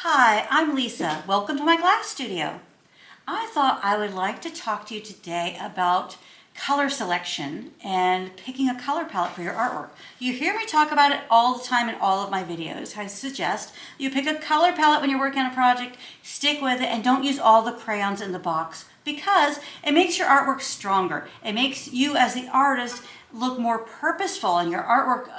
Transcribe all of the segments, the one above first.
Hi, I'm Lisa. Welcome to my glass studio. I thought I would like to talk to you today about color selection and picking a color palette for your artwork. You hear me talk about it all the time in all of my videos. I suggest you pick a color palette when you're working on a project, stick with it, and don't use all the crayons in the box because it makes your artwork stronger. It makes you as the artist look more purposeful, and your artwork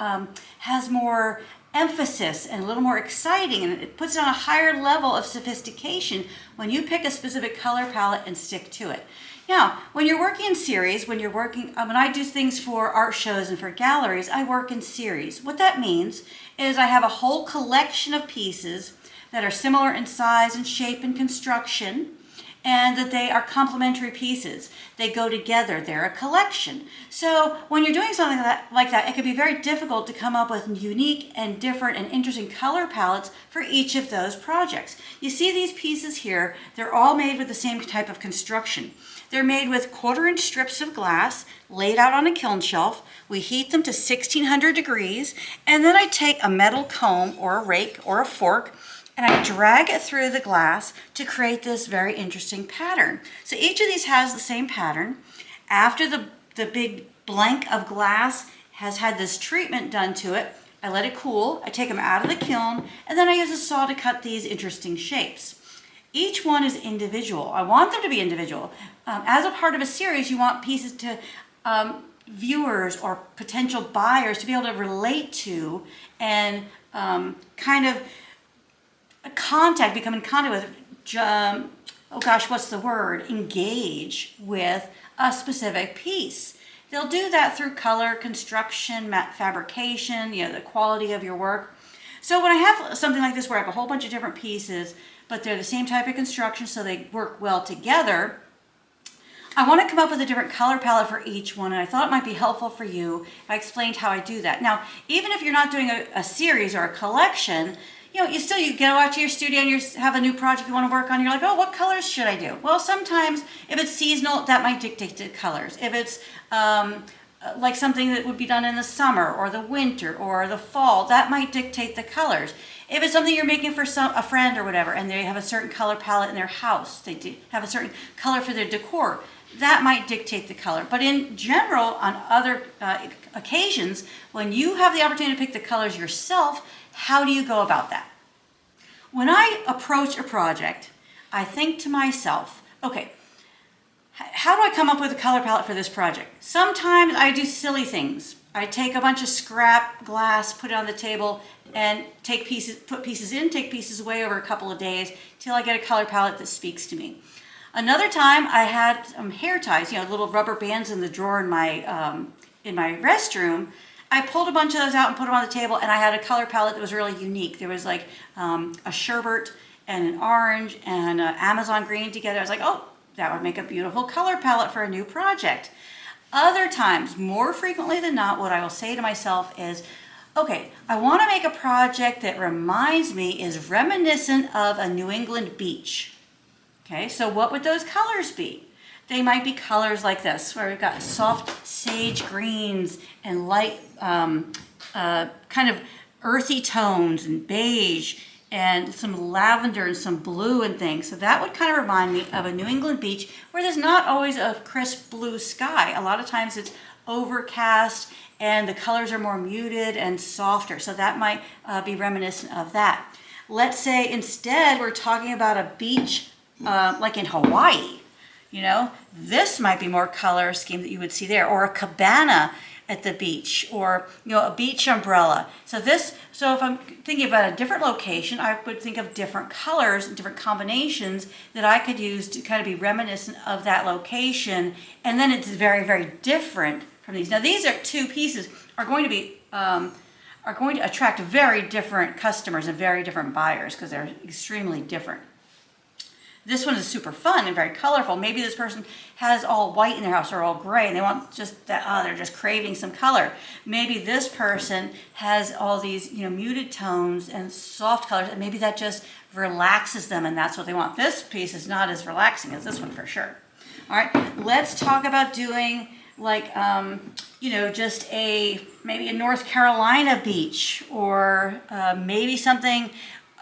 has more emphasis and a little more exciting, and it puts it on a higher level of sophistication when you pick a specific color palette and stick to it. Now, when you're working in series, when I do things for art shows and for galleries, I work in series. What that means is I have a whole collection of pieces that are similar in size and shape and construction, and that they are complementary pieces. They go together, they're a collection. So when you're doing something like that, it can be very difficult to come up with unique and different and interesting color palettes for each of those projects. You see these pieces here, they're all made with the same type of construction. They're made with 1/4-inch strips of glass laid out on a kiln shelf. We heat them to 1600 degrees, and then I take a metal comb or a rake or a fork and I drag it through the glass to create this very interesting pattern. So each of these has the same pattern. After the big blank of glass has had this treatment done to it, I let it cool, I take them out of the kiln, and then I use a saw to cut these interesting shapes. Each one is individual. I want them to be individual. As a part of a series, you want pieces to viewers or potential buyers to be able to relate to and become in contact with, engage with a specific piece. They'll do that through color, construction, matte fabrication, the quality of your work. So when I have something like this where I have a whole bunch of different pieces, but they're the same type of construction so they work well together, I want to come up with a different color palette for each one, and I thought it might be helpful for you if I explained how I do that. Now, even if you're not doing a series or a collection, you go out to your studio and you have a new project you want to work on. You're like, oh, what colors should I do? Well, sometimes if it's seasonal, that might dictate the colors. If it's like something that would be done in the summer or the winter or the fall, that might dictate the colors. If it's something you're making for a friend or whatever, and they have a certain color palette in their house, they have a certain color for their decor, that might dictate the color. But in general, on other occasions, when you have the opportunity to pick the colors yourself, how do you go about that? When I approach a project, I think to myself, okay, how do I come up with a color palette for this project? Sometimes I do silly things. I take a bunch of scrap glass, put it on the table, and put pieces in, take pieces away over a couple of days till I get a color palette that speaks to me. Another time I had some hair ties, little rubber bands in the drawer in my restroom. I pulled a bunch of those out and put them on the table, and I had a color palette that was really unique. There was like a sherbet and an orange and an Amazon green together. I was like, oh, that would make a beautiful color palette for a new project. Other times, more frequently than not, what I will say to myself is, okay, I want to make a project that reminds me, is reminiscent of a New England beach. Okay, so what would those colors be? They might be colors like this, where we've got soft sage greens and light kind of earthy tones and beige and some lavender and some blue and things. So that would kind of remind me of a New England beach where there's not always a crisp blue sky. A lot of times it's overcast and the colors are more muted and softer. So that might be reminiscent of that. Let's say instead we're talking about a beach like in Hawaii. This might be more color scheme that you would see there, or a cabana at the beach, or a beach umbrella. So if I'm thinking about a different location, I would think of different colors and different combinations that I could use to kind of be reminiscent of that location, and then it's very, very different from these. Now these are two pieces are going to attract very different customers and very different buyers because they're extremely different. This one is super fun and very colorful. Maybe this person has all white in their house or all gray and they want just that, they're just craving some color. Maybe this person has all these, muted tones and soft colors, and maybe that just relaxes them and that's what they want. This piece is not as relaxing as this one for sure. All right, let's talk about doing like, just maybe a North Carolina beach, or maybe something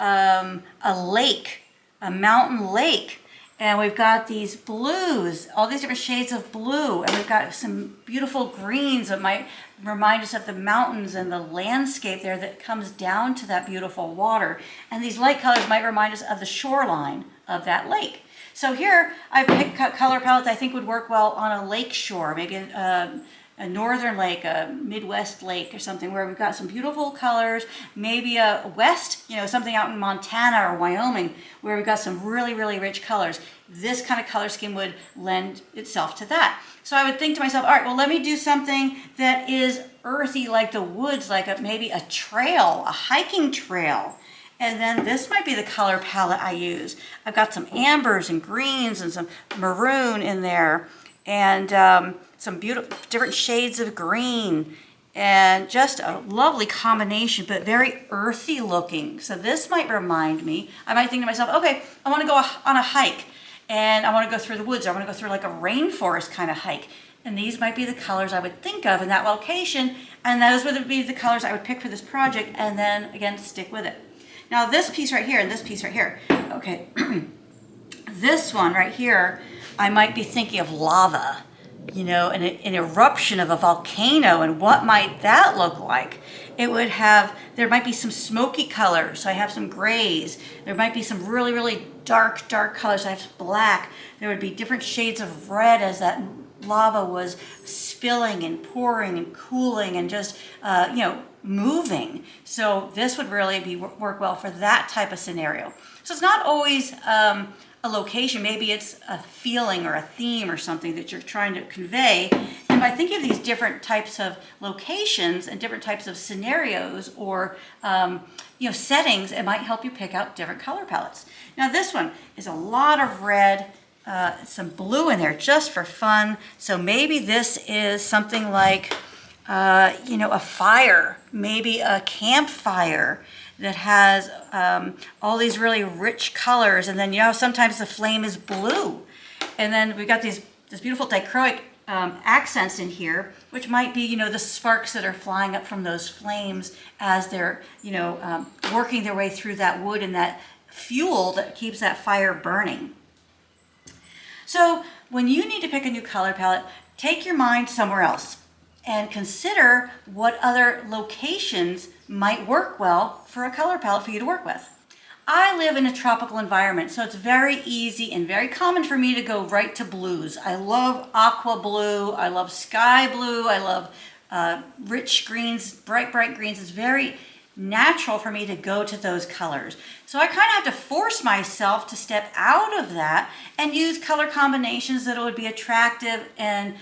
a lake, a mountain lake. And we've got these blues, all these different shades of blue. And we've got some beautiful greens that might remind us of the mountains and the landscape there that comes down to that beautiful water. And these light colors might remind us of the shoreline of that lake. So here I picked color palettes I think would work well on a lake shore, maybe a northern lake, a Midwest lake or something where we've got some beautiful colors, maybe a west, something out in Montana or Wyoming where we've got some really, really rich colors. This kind of color scheme would lend itself to that. So I would think to myself, all right, well, let me do something that is earthy like the woods, like maybe a trail, a hiking trail. And then this might be the color palette I use. I've got some ambers and greens and some maroon in there, and some beautiful different shades of green, and just a lovely combination, but very earthy looking. So this might remind me, I might think to myself, okay, I want to go on a hike, and I want to go through the woods. I want to go through like a rainforest kind of hike. And these might be the colors I would think of in that location, and those would be the colors I would pick for this project, and then again, stick with it. Now this piece right here and this piece right here, okay, this one right here, I might be thinking of lava, an eruption of a volcano, and what might that look like? There might be some smoky colors, so I have some grays. There might be some really, really dark colors, so I have black. There would be different shades of red as that lava was spilling and pouring and cooling and just, moving. So this would really work well for that type of scenario. So it's not always a location. Maybe it's a feeling or a theme or something that you're trying to convey. And by thinking of these different types of locations and different types of scenarios or settings, it might help you pick out different color palettes. Now this one is a lot of red, some blue in there just for fun. So maybe this is something like a fire, maybe a campfire that has all these really rich colors, and then sometimes the flame is blue, and then we've got this beautiful dichroic accents in here, which might be the sparks that are flying up from those flames as they're working their way through that wood and that fuel that keeps that fire burning. So when you need to pick a new color palette, take your mind somewhere else and consider what other locations might work well for a color palette for you to work with. I live in a tropical environment, so it's very easy and very common for me to go right to blues. I love aqua blue, I love sky blue, I love rich greens, bright greens. It's very natural for me to go to those colors. So I kind of have to force myself to step out of that and use color combinations that would be attractive and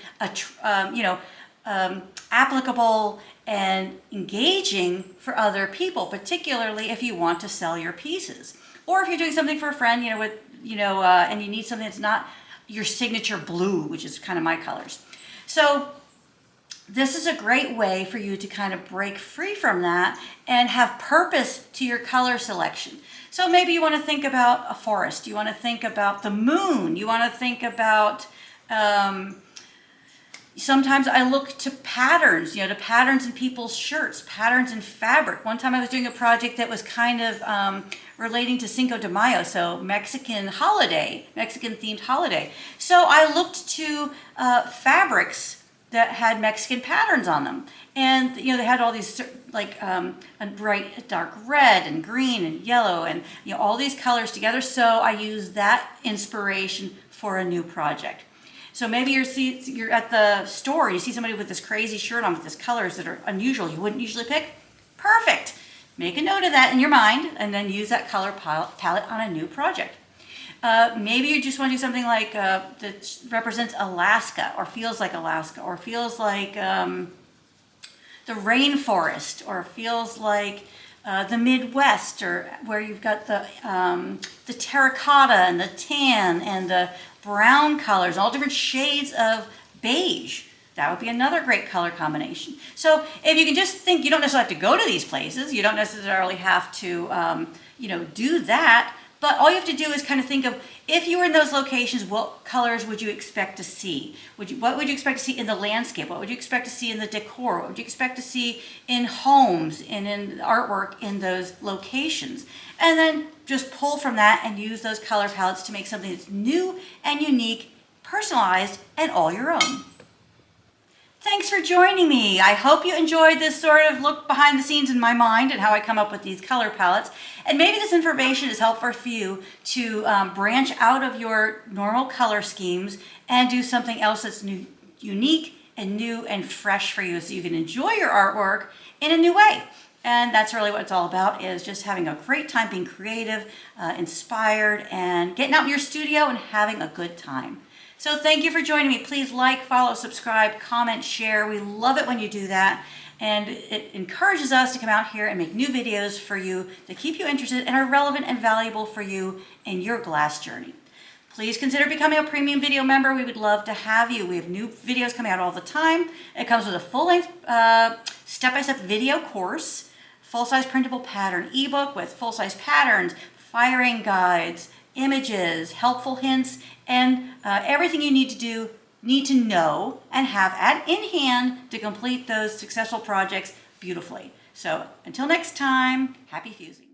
applicable and engaging for other people, particularly if you want to sell your pieces, or if you're doing something for a friend, and you need something that's not your signature blue, which is kind of my colors. So this is a great way for you to kind of break free from that and have purpose to your color selection. So maybe you want to think about a forest, you want to think about the moon, you want to think about sometimes I look to patterns, to patterns in people's shirts, patterns in fabric. One time I was doing a project that was kind of relating to Cinco de Mayo, so Mexican themed holiday. So I looked to fabrics that had Mexican patterns on them. And, they had all these a bright dark red and green and yellow and, all these colors together. So I used that inspiration for a new project. So maybe you're at the store, you see somebody with this crazy shirt on with these colors that are unusual, you wouldn't usually pick. Perfect. Make a note of that in your mind and then use that color palette on a new project. Maybe you just want to do something like that represents Alaska or feels like Alaska or feels like the rainforest or feels like the Midwest, or where you've got the terracotta and the tan and the brown colors, all different shades of beige. That would be another great color combination. So if you can just think, you don't necessarily have to go to these places. You don't necessarily have to, do that. But all you have to do is kind of think of, if you were in those locations, what colors would you expect to see? What would you expect to see in the landscape? What would you expect to see in the decor? What would you expect to see in homes and in artwork in those locations? And then just pull from that and use those color palettes to make something that's new and unique, personalized, and all your own. Thanks for joining me. I hope you enjoyed this sort of look behind the scenes in my mind and how I come up with these color palettes. And maybe this information is helpful for you to branch out of your normal color schemes and do something else that's new, unique and new and fresh for you, so you can enjoy your artwork in a new way. And that's really what it's all about, is just having a great time being creative, inspired, and getting out in your studio and having a good time. So thank you for joining me. Please like, follow, subscribe, comment, share. We love it when you do that. And it encourages us to come out here and make new videos for you that keep you interested and are relevant and valuable for you in your glass journey. Please consider becoming a premium video member. We would love to have you. We have new videos coming out all the time. It comes with a full-length step-by-step video course, full-size printable pattern ebook with full-size patterns, firing guides, images, helpful hints, and everything you need to know and have in hand to complete those successful projects beautifully. So until next time, happy fusing.